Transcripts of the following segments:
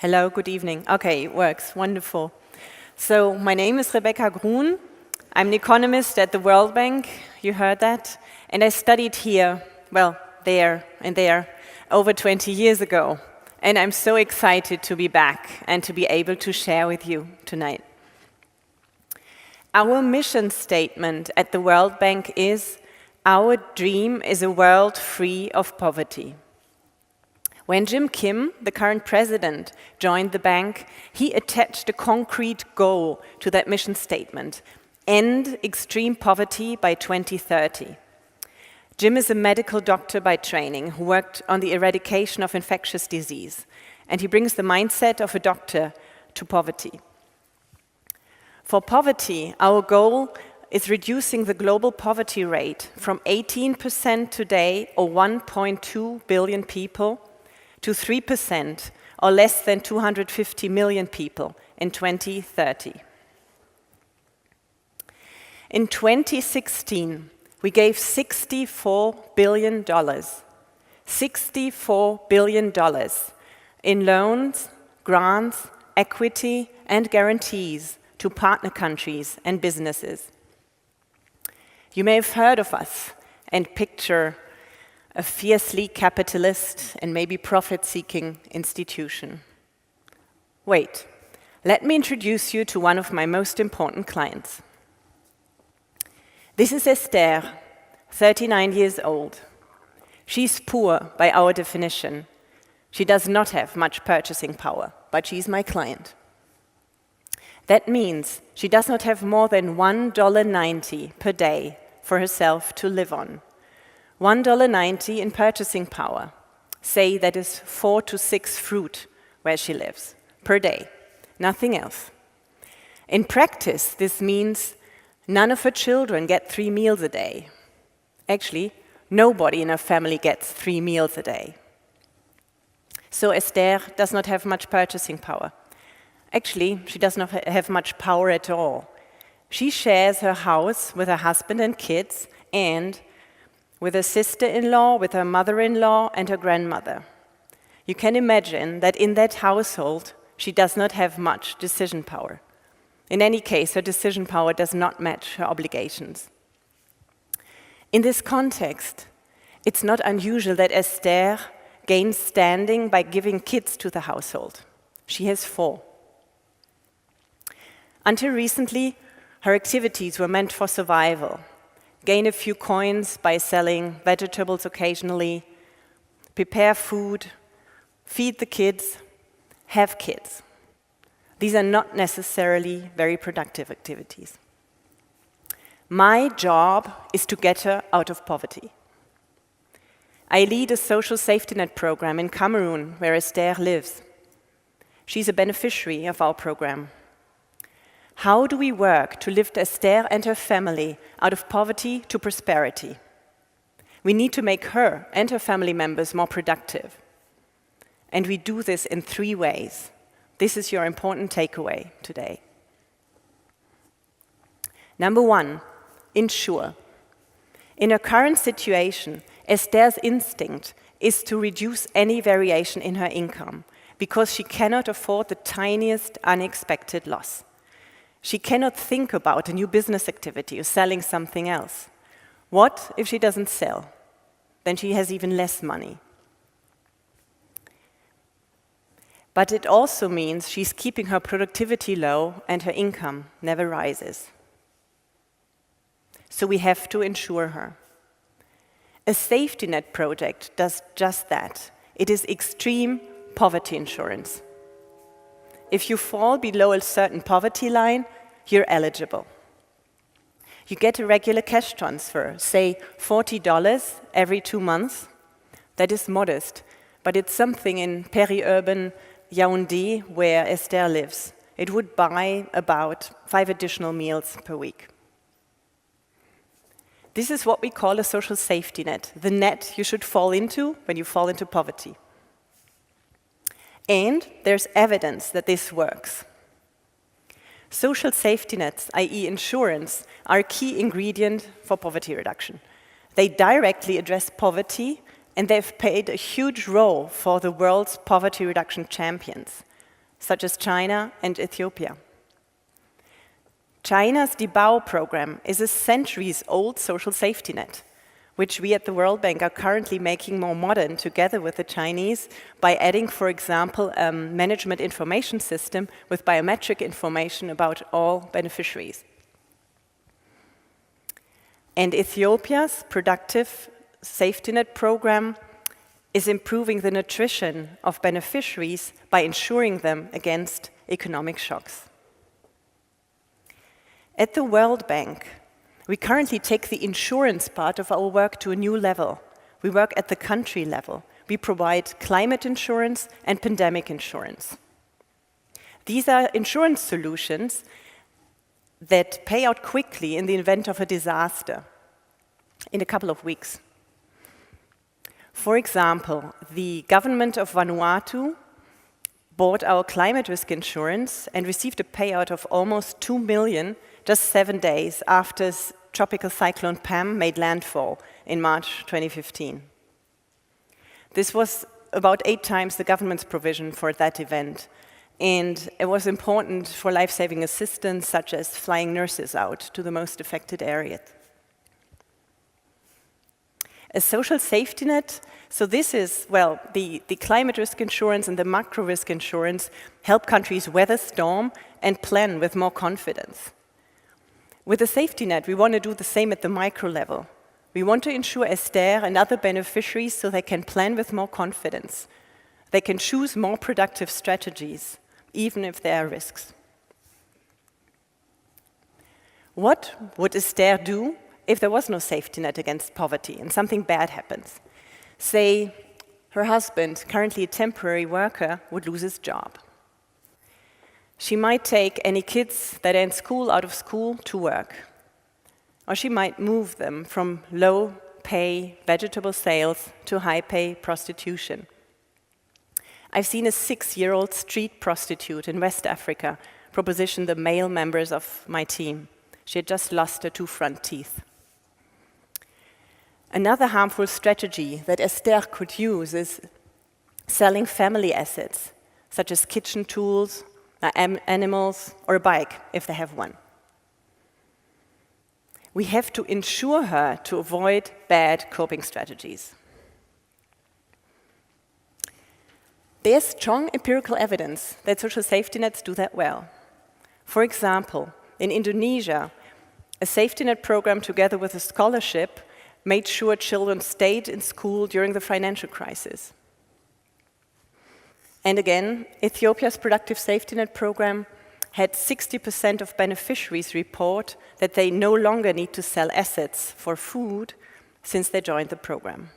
Hello, good evening. Okay, it works. Wonderful. So my name is Rebekka Grun. I'm an economist at the World Bank. You heard that. And I studied here, well, there and there, over 20 years ago. And I'm so excited to be back and to be able to share with you tonight. Our mission statement at the World Bank is, our dream is a world free of poverty. When Jim Kim, the current president, joined the bank, he attached a concrete goal to that mission statement: end extreme poverty by 2030. Jim is a medical doctor by training who worked on the eradication of infectious disease, and he brings the mindset of a doctor to poverty. For poverty, our goal is reducing the global poverty rate from 18% today, or 1.2 billion people, to 3%, or less than 250 million people, in 2030. In 2016, we gave $64 billion, $64 billion in loans, grants, equity, and guarantees to partner countries and businesses. You may have heard of us and picture a fiercely capitalist and maybe profit-seeking institution. Wait, let me introduce you to one of my most important clients. This is Esther, 39 years old. She's poor by our definition. She does not have much purchasing power, but she's my client. That means she does not have more than $1.90 per day for herself to live on. $1.90 in purchasing power. Say that is 4 to 6 fruit where she lives per day, nothing else. In practice, this means none of her children get 3 meals a day. Actually, nobody in her family gets 3 meals a day. So Esther does not have much purchasing power. Actually, she does not have much power at all. She shares her house with her husband and kids, and with her sister-in-law, with her mother-in-law, and her grandmother. You can imagine that in that household, she does not have much decision power. In any case, her decision power does not match her obligations. In this context, it's not unusual that Esther gains standing by giving kids to the household. She has 4. Until recently, her activities were meant for survival. Gain a few coins by selling vegetables occasionally, prepare food, feed the kids, have kids. These are not necessarily very productive activities. My job is to get her out of poverty. I lead a social safety net program in Cameroon, where Esther lives. She's a beneficiary of our program. How do we work to lift Esther and her family out of poverty to prosperity? We need to make her and her family members more productive. And we do this in 3 ways. This is your important takeaway today. Number 1, insure. In her current situation, Esther's instinct is to reduce any variation in her income because she cannot afford the tiniest unexpected loss. She cannot think about a new business activity or selling something else. What if she doesn't sell? Then she has even less money. But it also means she's keeping her productivity low and her income never rises. So we have to insure her. A safety net project does just that. It is extreme poverty insurance. If you fall below a certain poverty line, you're eligible. You get a regular cash transfer, say $40 every 2 months. That is modest, but it's something in peri-urban Yaoundé, where Esther lives. It would buy about 5 additional meals per week. This is what we call a social safety net, the net you should fall into when you fall into poverty. And there's evidence that this works. Social safety nets, i.e. insurance, are a key ingredient for poverty reduction. They directly address poverty, and they've played a huge role for the world's poverty reduction champions. such as China and Ethiopia. China's Dibao program is a centuries-old social safety net, which we at the World Bank are currently making more modern together with the Chinese by adding, for example, a management information system with biometric information about all beneficiaries. And Ethiopia's productive safety net program is improving the nutrition of beneficiaries by insuring them against economic shocks. At the World Bank, we currently take the insurance part of our work to a new level. We work at the country level. We provide climate insurance and pandemic insurance. These are insurance solutions that pay out quickly in the event of a disaster in a couple of weeks. For example, the government of Vanuatu bought our climate risk insurance and received a payout of almost 2 million just 7 days after tropical cyclone Pam made landfall in March 2015. This was about 8 times the government's provision for that event, and it was important for life-saving assistance, such as flying nurses out to the most affected areas. A social safety net, so this is, well, the climate risk insurance and the macro risk insurance help countries weather storm and plan with more confidence. With a safety net, we want to do the same at the micro level. We want to insure Esther and other beneficiaries so they can plan with more confidence. They can choose more productive strategies, even if there are risks. What would Esther do if there was no safety net against poverty and something bad happens? Say, her husband, currently a temporary worker, would lose his job. She might take any kids that are in school out of school to work. Or she might move them from low-pay vegetable sales to high-pay prostitution. I've seen a 6-year-old street prostitute in West Africa proposition the male members of my team. She had just lost her 2 front teeth. Another harmful strategy that Esther could use is selling family assets, such as kitchen tools, animals, or a bike, if they have one. We have to insure her to avoid bad coping strategies. There's strong empirical evidence that social safety nets do that well. For example, in Indonesia, a safety net program together with a scholarship made sure children stayed in school during the financial crisis. And again, Ethiopia's productive safety net program had 60% of beneficiaries report that they no longer need to sell assets for food since they joined the program.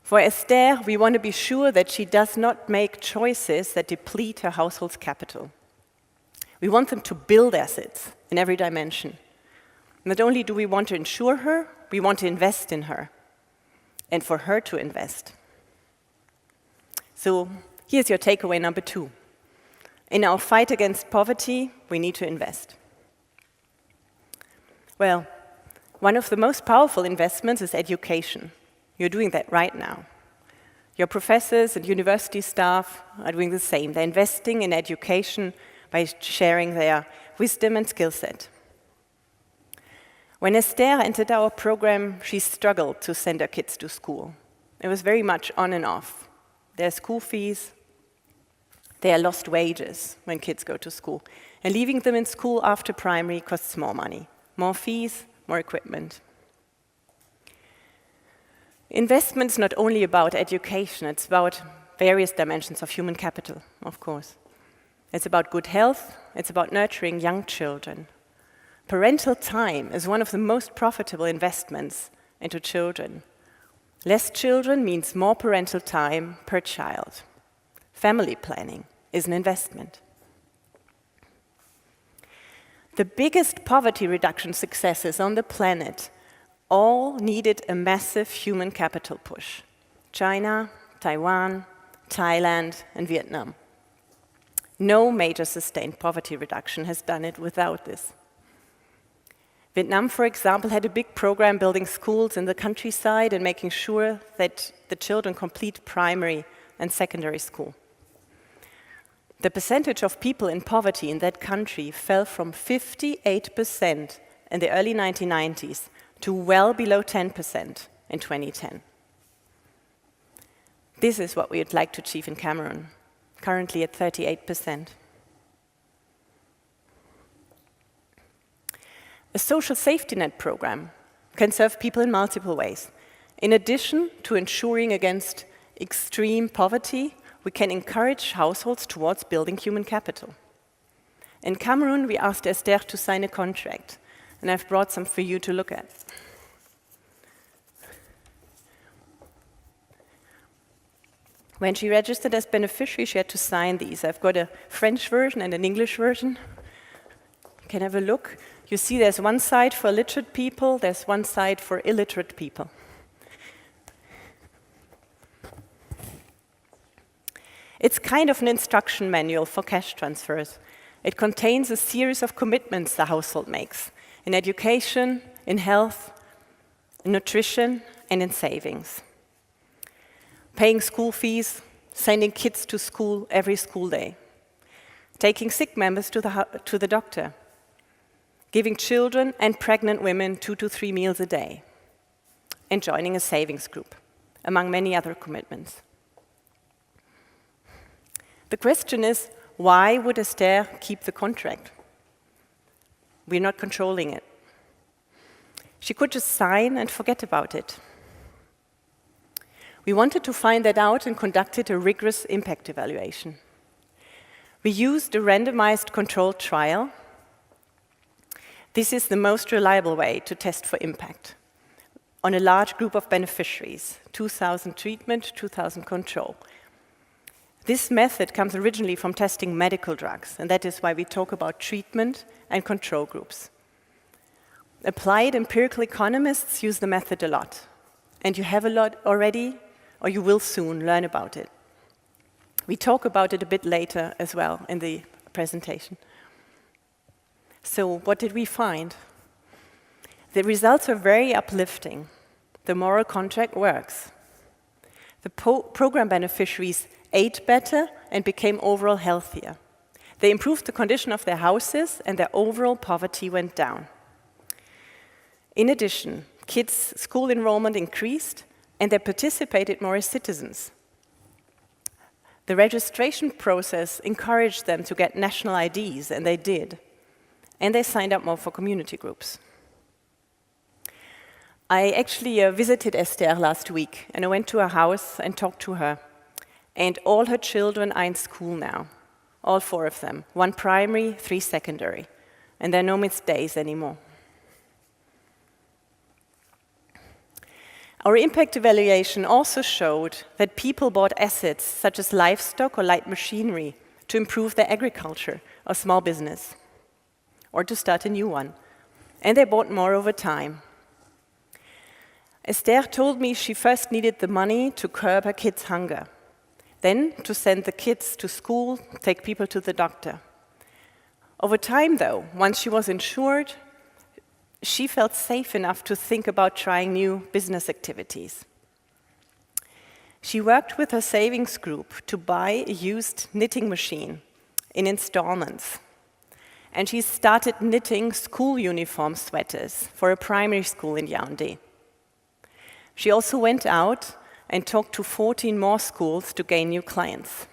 For Esther, we want to be sure that she does not make choices that deplete her household's capital. We want them to build assets in every dimension. Not only do we want to insure her, we want to invest in her, and for her to invest. So here's your takeaway number 2. In our fight against poverty, we need to invest. Well, one of the most powerful investments is education. You're doing that right now. Your professors and university staff are doing the same. They're investing in education by sharing their wisdom and skill set. When Esther entered our program, she struggled to send her kids to school. It was very much on and off. Their school fees, their lost wages when kids go to school. And leaving them in school after primary costs more money. More fees, more equipment. Investment's not only about education, it's about various dimensions of human capital, of course. It's about good health, it's about nurturing young children. Parental time is one of the most profitable investments into children. Less children means more parental time per child. Family planning is an investment. The biggest poverty reduction successes on the planet all needed a massive human capital push. China, Taiwan, Thailand, and Vietnam. No major sustained poverty reduction has done it without this. Vietnam, for example, had a big program building schools in the countryside and making sure that the children complete primary and secondary school. The percentage of people in poverty in that country fell from 58% in the early 1990s to well below 10% in 2010. This is what we would like to achieve in Cameroon, currently at 38%. A social safety net program can serve people in multiple ways. In addition to ensuring against extreme poverty, we can encourage households towards building human capital. In Cameroon, we asked Esther to sign a contract, and I've brought some for you to look at. When she registered as beneficiary, she had to sign these. I've got a French version and an English version. You can have a look. You see there's one side for literate people, there's one side for illiterate people. It's kind of an instruction manual for cash transfers. It contains a series of commitments the household makes in education, in health, in nutrition, and in savings. Paying school fees, sending kids to school every school day, taking sick members to the doctor, giving children and pregnant women 2 to 3 meals a day, and joining a savings group, among many other commitments. The question is, why would Esther keep the contract? We're not controlling it. She could just sign and forget about it. We wanted to find that out and conducted a rigorous impact evaluation. We used a randomized controlled trial. This is the most reliable way to test for impact on a large group of beneficiaries, 2,000 treatment, 2,000 control. This method comes originally from testing medical drugs, and that is why we talk about treatment and control groups. Applied empirical economists use the method a lot, and you have a lot already, or you will soon learn about it. We talk about it a bit later as well in the presentation. So what did we find? The results are very uplifting. The moral contract works. The program beneficiaries ate better and became overall healthier. They improved the condition of their houses and their overall poverty went down. In addition, kids' school enrollment increased and they participated more as citizens. The registration process encouraged them to get national IDs, and they did. And they signed up more for community groups. I actually visited Esther last week, and I went to her house and talked to her. And all her children are in school now, all 4 of them, 1 primary, 3 secondary, and there are no missed days anymore. Our impact evaluation also showed that people bought assets such as livestock or light machinery to improve their agriculture or small business, or to start a new one, and they bought more over time. Esther told me she first needed the money to curb her kids' hunger, then to send the kids to school, take people to the doctor. Over time, though, once she was insured, she felt safe enough to think about trying new business activities. She worked with her savings group to buy a used knitting machine in installments. And she started knitting school uniform sweaters for a primary school in Yaoundé. She also went out and talked to 14 more schools to gain new clients.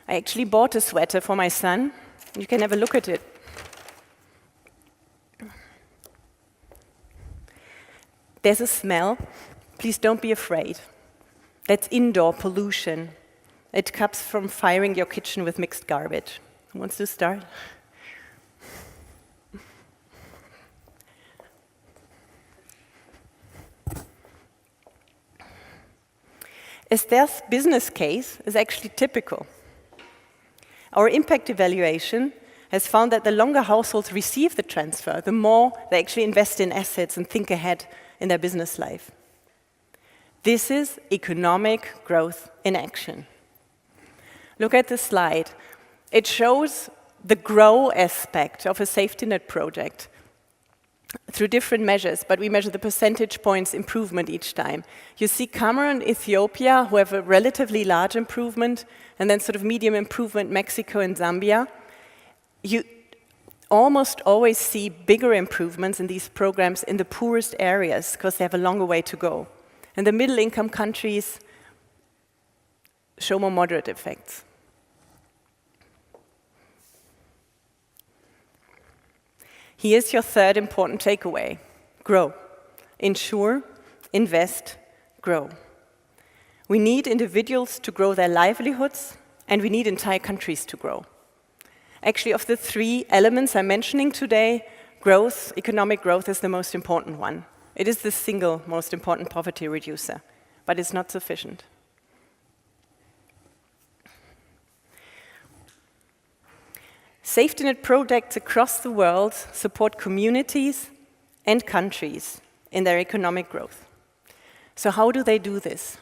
I actually bought a sweater for my son. You can have a look at it. There's a smell. Please don't be afraid. That's indoor pollution. It comes from firing your kitchen with mixed garbage. Who wants to start? Esther's business case is actually typical. Our impact evaluation has found that the longer households receive the transfer, the more they actually invest in assets and think ahead in their business life. This is economic growth in action. Look at the slide. It shows the grow aspect of a safety net project. through different measures, but we measure the percentage points improvement each time. You see Cameroon, Ethiopia, who have a relatively large improvement, and then sort of medium improvement, Mexico and Zambia. You almost always see bigger improvements in these programs in the poorest areas, because they have a longer way to go. And the middle-income countries show more moderate effects. Here's your third important takeaway: grow. Insure, invest, grow. We need individuals to grow their livelihoods, and we need entire countries to grow. Actually, of the three elements I'm mentioning today, growth, economic growth, is the most important one. It is the single most important poverty reducer, but it's not sufficient. Safety net projects across the world support communities and countries in their economic growth. So how do they do this?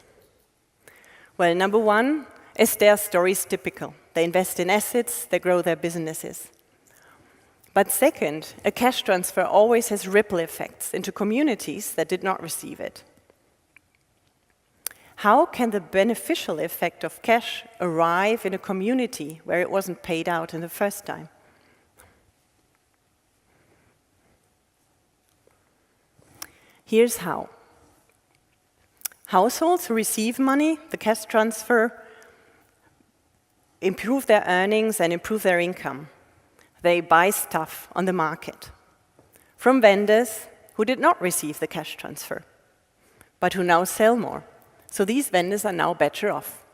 Well, number one, as their story is typical. They invest in assets, they grow their businesses. But second, a cash transfer always has ripple effects into communities that did not receive it. How can the beneficial effect of cash arrive in a community where it wasn't paid out in the first time? Here's how. Households who receive money, the cash transfer, improve their earnings and improve their income. They buy stuff on the market from vendors who did not receive the cash transfer, but who now sell more. So these vendors are now better off.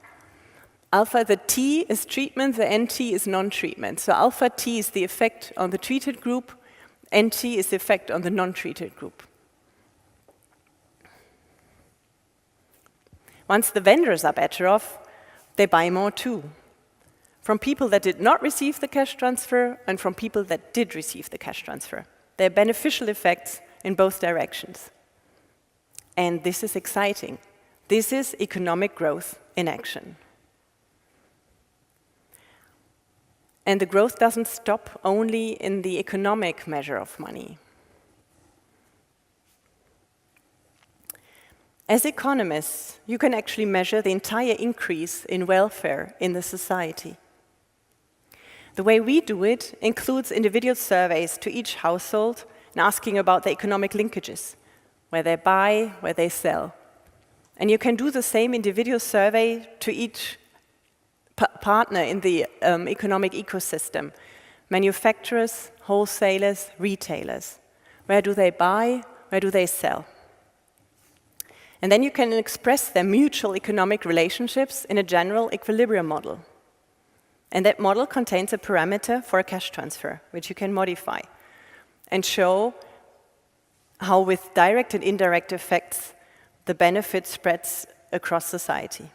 Alpha, the T is treatment, the NT is non-treatment. So alpha T is the effect on the treated group, NT is the effect on the non-treated group. Once the vendors are better off, they buy more too. From people that did not receive the cash transfer and from people that did receive the cash transfer. There are beneficial effects in both directions. And this is exciting. This is economic growth in action. And the growth doesn't stop only in the economic measure of money. As economists, you can actually measure the entire increase in welfare in the society. The way we do it includes individual surveys to each household and asking about the economic linkages, where they buy, where they sell. And you can do the same individual survey to each partner in the economic ecosystem: manufacturers, wholesalers, retailers. Where do they buy? Where do they sell? And then you can express their mutual economic relationships in a general equilibrium model. And that model contains a parameter for a cash transfer, which you can modify and show how, with direct and indirect effects, the benefit spreads across society.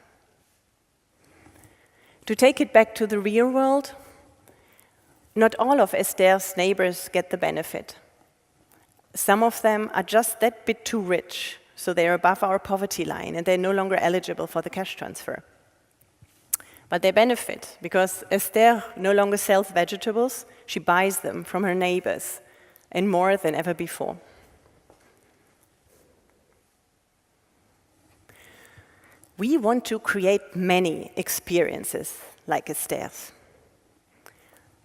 To take it back to the real world, not all of Esther's neighbors get the benefit. Some of them are just that bit too rich, so they are above our poverty line and they're no longer eligible for the cash transfer. But they benefit because Esther no longer sells vegetables, she buys them from her neighbors, and more than ever before. We want to create many experiences like Esther's.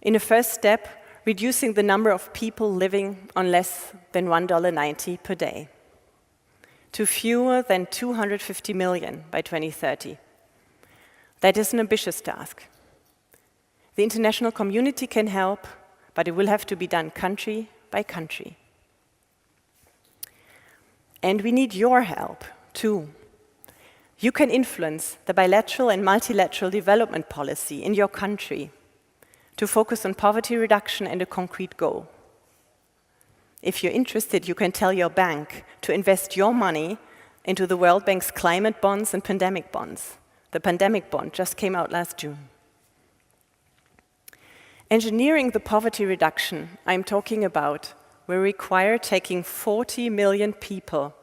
In a first step, reducing the number of people living on less than $1.90 per day to fewer than 250 million by 2030. That is an ambitious task. The international community can help, but it will have to be done country by country. And we need your help, too. You can influence the bilateral and multilateral development policy in your country to focus on poverty reduction and a concrete goal. If you're interested, you can tell your bank to invest your money into the World Bank's climate bonds and pandemic bonds. The pandemic bond just came out last June. Engineering the poverty reduction I'm talking about will require taking 40 million people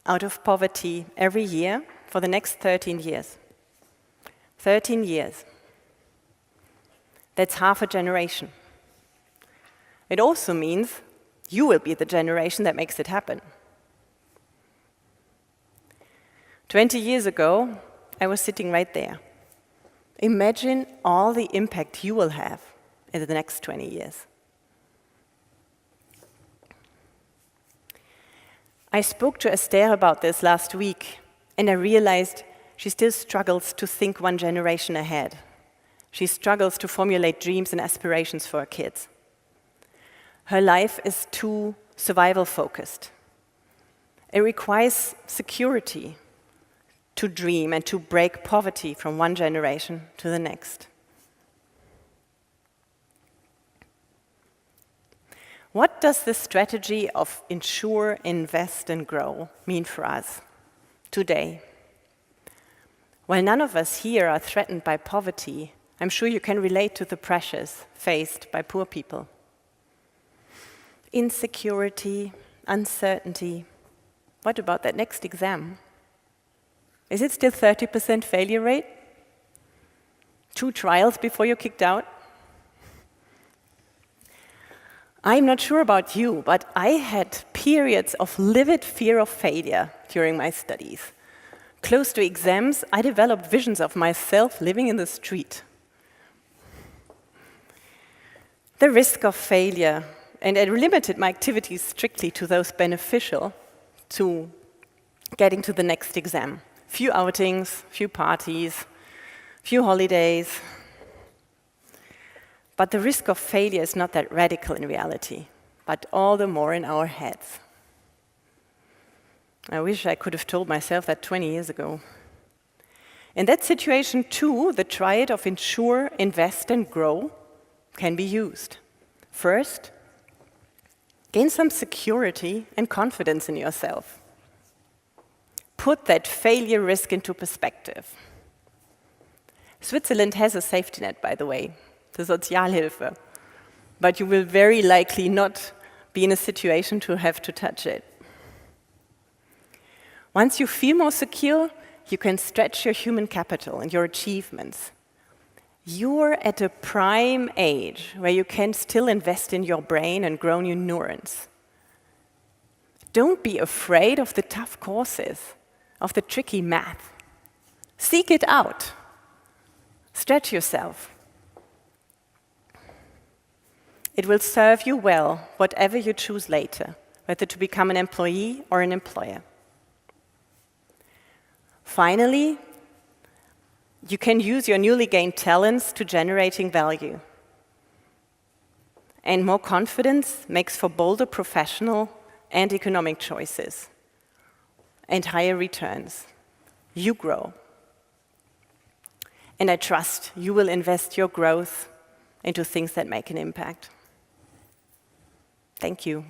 out of poverty every year for the next 13 years. 13 years. That's half a generation. It also means You will be the generation that makes it happen. 20 years ago, I was sitting right there. Imagine all the impact you will have in the next 20 years. I spoke to Esther about this last week, and I realized she still struggles to think one generation ahead. She struggles to formulate dreams and aspirations for her kids. Her life is too survival-focused. It requires security to dream and to break poverty from one generation to the next. What does the strategy of insure, invest, and grow mean for us today? While none of us here are threatened by poverty, I'm sure you can relate to the pressures faced by poor people. Insecurity, uncertainty. What about that next exam? Is it still 30% failure rate? 2 trials before you're kicked out? I'm not sure about you, but I had periods of livid fear of failure during my studies. Close to exams, I developed visions of myself living in the street. The risk of failure, and I limited my activities strictly to those beneficial to getting to the next exam. Few outings, few parties, few holidays. But the risk of failure is not that radical in reality, but all the more in our heads. I wish I could have told myself that 20 years ago. In that situation, too, the triad of insure, invest, and grow can be used. First, gain some security and confidence in yourself. Put that failure risk into perspective. Switzerland has a safety net, by the way, the Sozialhilfe, but you will very likely not be in a situation to have to touch it. Once you feel more secure, you can stretch your human capital and your achievements. You're at a prime age where you can still invest in your brain and grow new neurons. Don't be afraid of the tough courses, of the tricky math. Seek it out. Stretch yourself. It will serve you well, whatever you choose later, whether to become an employee or an employer. Finally, you can use your newly gained talents to generating value. And more confidence makes for bolder professional and economic choices and higher returns. You grow. And I trust you will invest your growth into things that make an impact. Thank you.